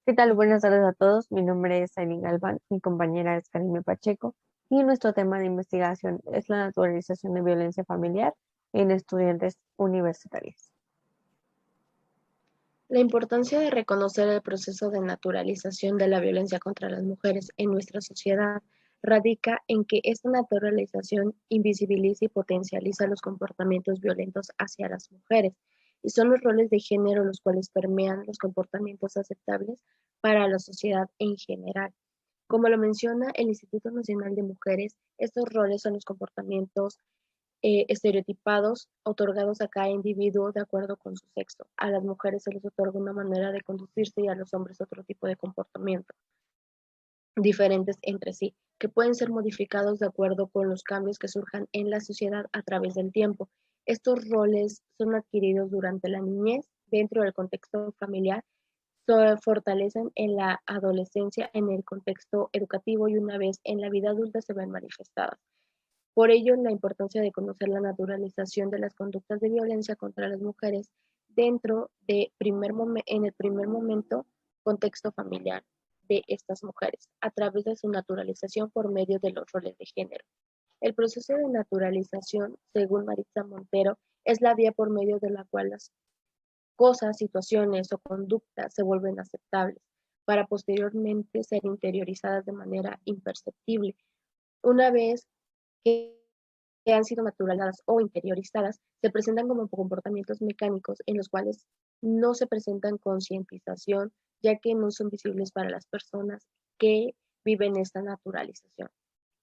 ¿Qué tal? Buenas tardes a todos. Mi nombre es Aileen Galván, mi compañera es Karime Pacheco y nuestro tema de investigación es la naturalización de violencia familiar en estudiantes universitarios. La importancia de reconocer el proceso de naturalización de la violencia contra las mujeres en nuestra sociedad radica en que esta naturalización invisibiliza y potencializa los comportamientos violentos hacia las mujeres, y son los roles de género los cuales permean los comportamientos aceptables para la sociedad en general. Como lo menciona el Instituto Nacional de Mujeres, estos roles son los comportamientos estereotipados otorgados a cada individuo de acuerdo con su sexo. A las mujeres se les otorga una manera de conducirse y a los hombres otro tipo de comportamiento, diferentes entre sí, que pueden ser modificados de acuerdo con los cambios que surjan en la sociedad a través del tiempo. Estos roles son adquiridos durante la niñez, dentro del contexto familiar, se fortalecen en la adolescencia, en el contexto educativo y una vez en la vida adulta se ven manifestadas. Por ello, la importancia de conocer la naturalización de las conductas de violencia contra las mujeres dentro de en el primer momento contexto familiar de estas mujeres, a través de su naturalización por medio de los roles de género. El proceso de naturalización, según Maritza Montero, es la vía por medio de la cual las cosas, situaciones o conductas se vuelven aceptables, para posteriormente ser interiorizadas de manera imperceptible. Una vez que han sido naturalizadas o interiorizadas, se presentan como comportamientos mecánicos en los cuales no se presentan concientización, ya que no son visibles para las personas que viven esta naturalización.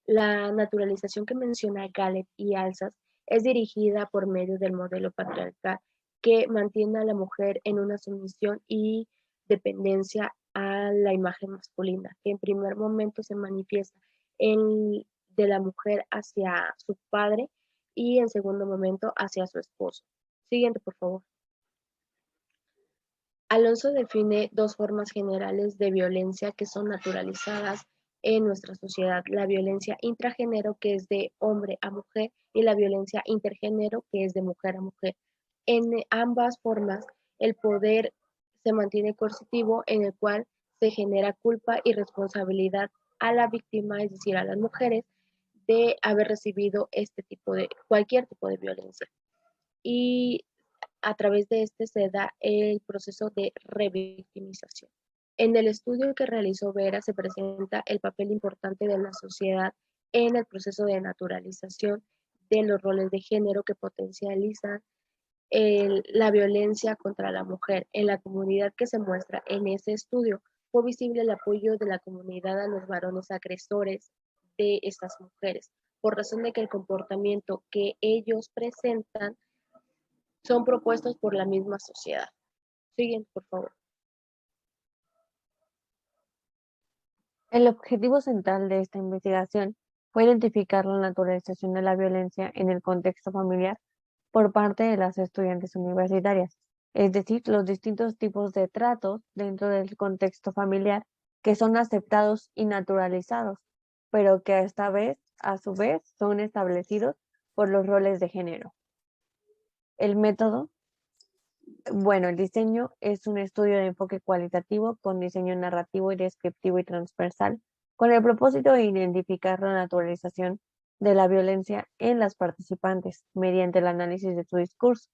La naturalización que menciona Gallet y Alsas es dirigida por medio del modelo patriarcal que mantiene a la mujer en una sumisión y dependencia a la imagen masculina, que en primer momento se manifiesta en, de la mujer hacia su padre y en segundo momento hacia su esposo. Siguiente, por favor. Alonso define dos formas generales de violencia que son naturalizadas en nuestra sociedad: la violencia intragénero, que es de hombre a mujer, y la violencia intergénero, que es de mujer a mujer. En ambas formas, el poder se mantiene coercitivo, en el cual se genera culpa y responsabilidad a la víctima, es decir, a las mujeres, de haber recibido cualquier tipo de violencia. Y a través de este se da el proceso de revictimización. En el estudio que realizó Vera se presenta el papel importante de la sociedad en el proceso de naturalización de los roles de género que potencializan la violencia contra la mujer. En la comunidad que se muestra en ese estudio fue visible el apoyo de la comunidad a los varones agresores de estas mujeres, por razón de que el comportamiento que ellos presentan son propuestos por la misma sociedad. Siguiente, por favor. El objetivo central de esta investigación fue identificar la naturalización de la violencia en el contexto familiar por parte de las estudiantes universitarias, es decir, los distintos tipos de tratos dentro del contexto familiar que son aceptados y naturalizados, pero que a su vez, son establecidos por los roles de género. El método, bueno, el diseño es un estudio de enfoque cualitativo con diseño narrativo y descriptivo y transversal, con el propósito de identificar la naturalización de la violencia en las participantes mediante el análisis de su discurso.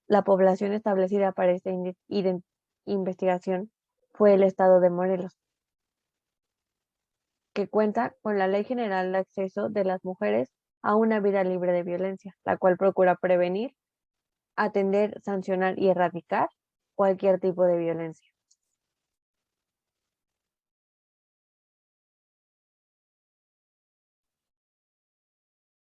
La población establecida para esta investigación fue el estado de Morelos, que cuenta con la Ley General de Acceso de las Mujeres a una vida libre de violencia, la cual procura prevenir, atender, sancionar y erradicar cualquier tipo de violencia.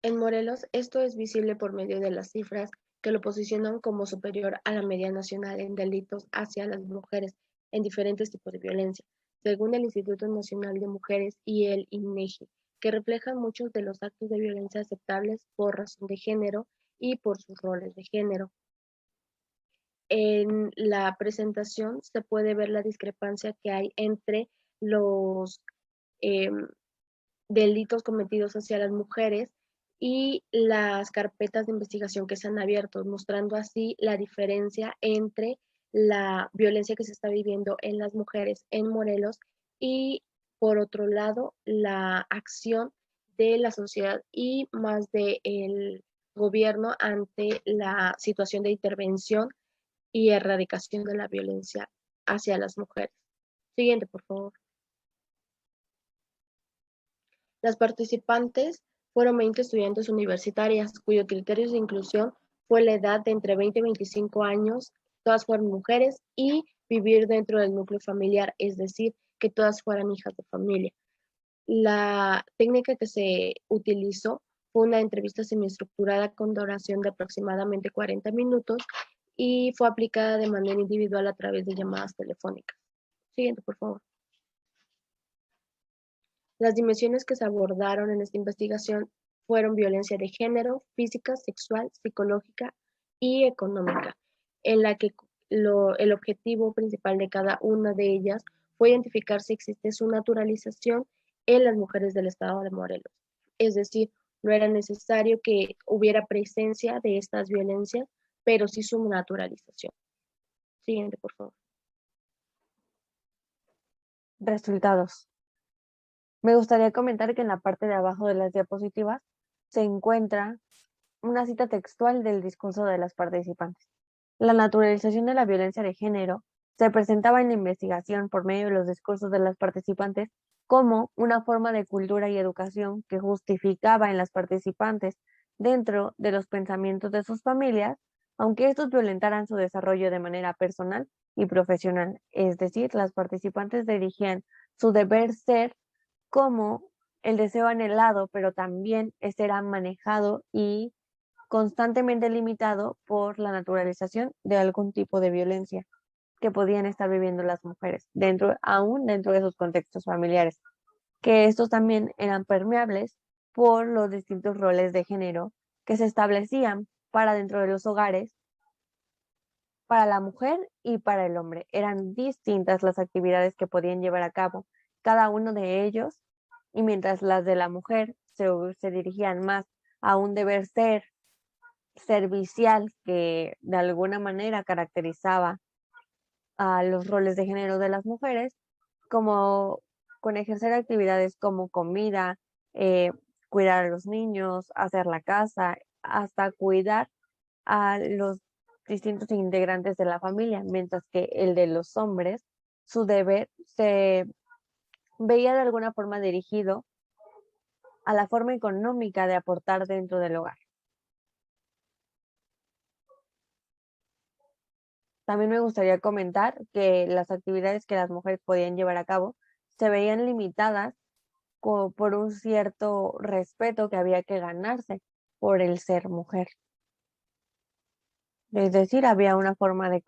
En Morelos, esto es visible por medio de las cifras que lo posicionan como superior a la media nacional en delitos hacia las mujeres en diferentes tipos de violencia, según el Instituto Nacional de Mujeres y el INEGI, que reflejan muchos de los actos de violencia aceptables por razón de género y por sus roles de género. En la presentación se puede ver la discrepancia que hay entre los eh, delitos cometidos hacia las mujeres y las carpetas de investigación que se han abierto, mostrando así la diferencia entre la violencia que se está viviendo en las mujeres en Morelos y por otro lado la acción de la sociedad y más del gobierno ante la situación de intervención y erradicación de la violencia hacia las mujeres. Siguiente, por favor. Las participantes fueron 20 estudiantes universitarias, cuyo criterio de inclusión fue la edad de entre 20 y 25 años, todas fueron mujeres, y vivir dentro del núcleo familiar, es decir, que todas fueran hijas de familia. La técnica que se utilizó fue una entrevista semiestructurada con duración de aproximadamente 40 minutos y fue aplicada de manera individual a través de llamadas telefónicas. Siguiente, por favor. Las dimensiones que se abordaron en esta investigación fueron violencia de género, física, sexual, psicológica y económica, en la que el objetivo principal de cada una de ellas fue identificar si existe su naturalización en las mujeres del estado de Morelos. Es decir, no era necesario que hubiera presencia de estas violencias, pero sí su naturalización. Siguiente, por favor. Resultados. Me gustaría comentar que en la parte de abajo de las diapositivas se encuentra una cita textual del discurso de las participantes. La naturalización de la violencia de género se presentaba en la investigación por medio de los discursos de las participantes como una forma de cultura y educación que justificaba en las participantes dentro de los pensamientos de sus familias, aunque estos violentaran su desarrollo de manera personal y profesional. Es decir, las participantes dirigían su deber ser como el deseo anhelado, pero también este era manejado y constantemente limitado por la naturalización de algún tipo de violencia que podían estar viviendo las mujeres, aún dentro de sus contextos familiares, que estos también eran permeables por los distintos roles de género que se establecían para dentro de los hogares, para la mujer y para el hombre. Eran distintas las actividades que podían llevar a cabo cada uno de ellos, y mientras las de la mujer se dirigían más a un deber ser servicial que de alguna manera caracterizaba a los roles de género de las mujeres, como con ejercer actividades como comida, eh, cuidar a los niños, hacer la casa, hasta cuidar a los distintos integrantes de la familia, mientras que el de los hombres, su deber se veía de alguna forma dirigido a la forma económica de aportar dentro del hogar. También me gustaría comentar que las actividades que las mujeres podían llevar a cabo se veían limitadas por un cierto respeto que había que ganarse por el ser mujer. Es decir, había una forma de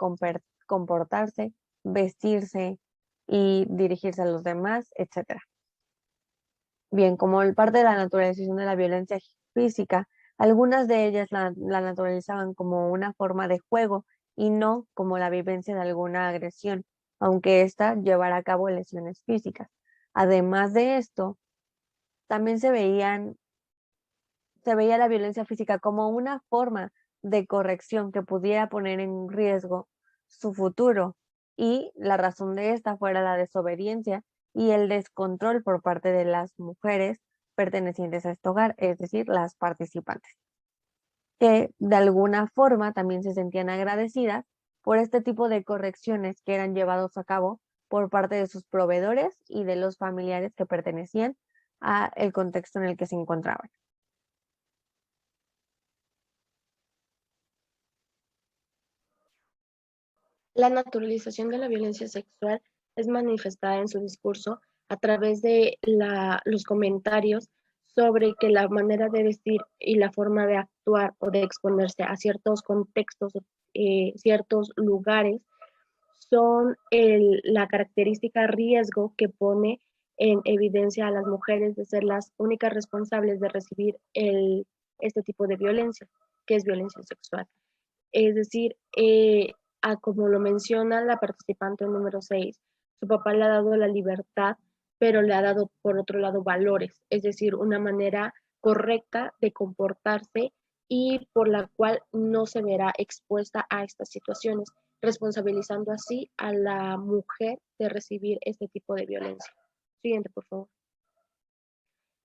comportarse, vestirse y dirigirse a los demás, etc. Bien, como parte de la naturalización de la violencia física, algunas de ellas la naturalizaban como una forma de juego y no como la vivencia de alguna agresión, aunque ésta llevara a cabo lesiones físicas. Además de esto, también se veía la violencia física como una forma de corrección que pudiera poner en riesgo su futuro, y la razón de esta fuera la desobediencia y el descontrol por parte de las mujeres pertenecientes a este hogar, es decir, las participantes, que de alguna forma también se sentían agradecidas por este tipo de correcciones que eran llevados a cabo por parte de sus proveedores y de los familiares que pertenecían al contexto en el que se encontraban. La naturalización de la violencia sexual es manifestada en su discurso a través de los comentarios sobre que la manera de vestir y la forma de actuar o de exponerse a ciertos contextos, ciertos lugares, son la característica riesgo que pone en evidencia a las mujeres de ser las únicas responsables de recibir este tipo de violencia, que es violencia sexual. Es decir, como lo menciona la participante número 6, su papá le ha dado la libertad, pero le ha dado, por otro lado, valores, es decir, una manera correcta de comportarse y por la cual no se verá expuesta a estas situaciones. responsabilizando así a la mujer de recibir este tipo de violencia. Siguiente, por favor.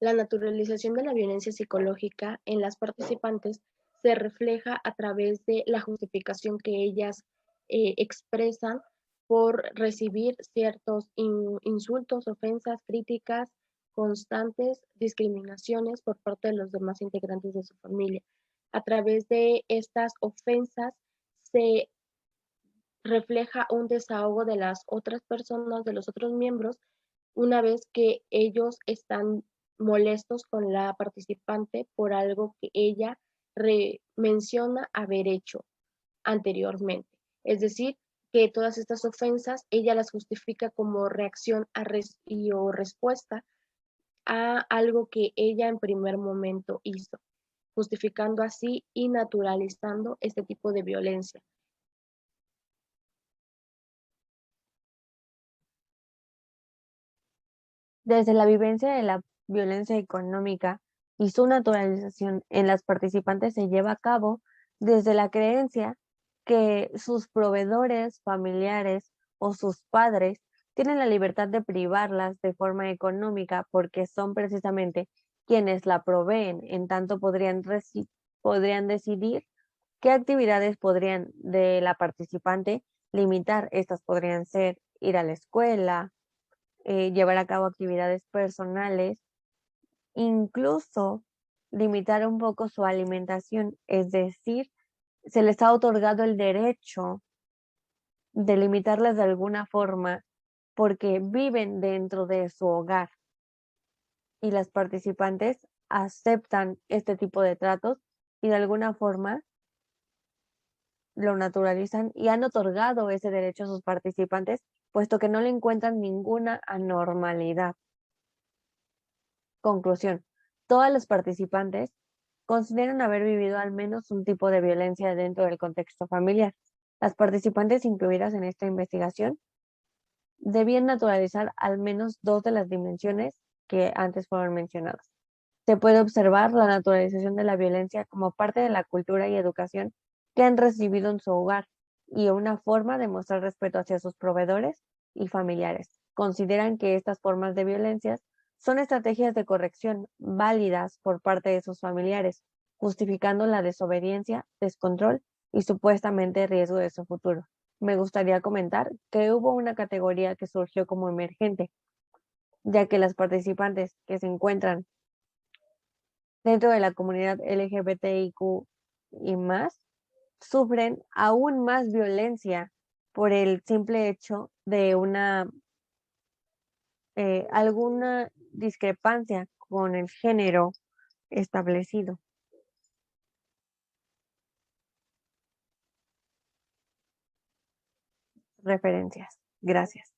La naturalización de la violencia psicológica en las participantes se refleja a través de la justificación que ellas expresan por recibir ciertos insultos, ofensas, críticas constantes, discriminaciones por parte de los demás integrantes de su familia. A través de estas ofensas se refleja un desahogo de las otras personas, de los otros miembros, una vez que ellos están molestos con la participante por algo que ella menciona haber hecho anteriormente. Es decir, que todas estas ofensas ella las justifica como reacción o respuesta a algo que ella en primer momento hizo, justificando así y naturalizando este tipo de violencia. Desde la vivencia de la violencia económica y su naturalización en las participantes se lleva a cabo desde la creencia que sus proveedores, familiares o sus padres tienen la libertad de privarlas de forma económica porque son precisamente quienes la proveen, en tanto podrían decidir qué actividades podrían de la participante limitar. Estas podrían ser ir a la escuela, llevar a cabo actividades personales, incluso limitar un poco su alimentación, es decir, se les ha otorgado el derecho de limitarlas de alguna forma porque viven dentro de su hogar y las participantes aceptan este tipo de tratos y de alguna forma lo naturalizan y han otorgado ese derecho a sus participantes, puesto que no le encuentran ninguna anormalidad. Conclusión: todas las participantes consideran haber vivido al menos un tipo de violencia dentro del contexto familiar. Las participantes incluidas en esta investigación debían naturalizar al menos dos de las dimensiones que antes fueron mencionadas. Se puede observar la naturalización de la violencia como parte de la cultura y educación que han recibido en su hogar y una forma de mostrar respeto hacia sus proveedores y familiares. Consideran que estas formas de violencia son estrategias de corrección válidas por parte de sus familiares, justificando la desobediencia, descontrol y supuestamente riesgo de su futuro. Me gustaría comentar que hubo una categoría que surgió como emergente, ya que las participantes que se encuentran dentro de la comunidad LGBTIQ y más, sufren aún más violencia por el simple hecho de alguna discrepancia con el género establecido. Referencias. Gracias.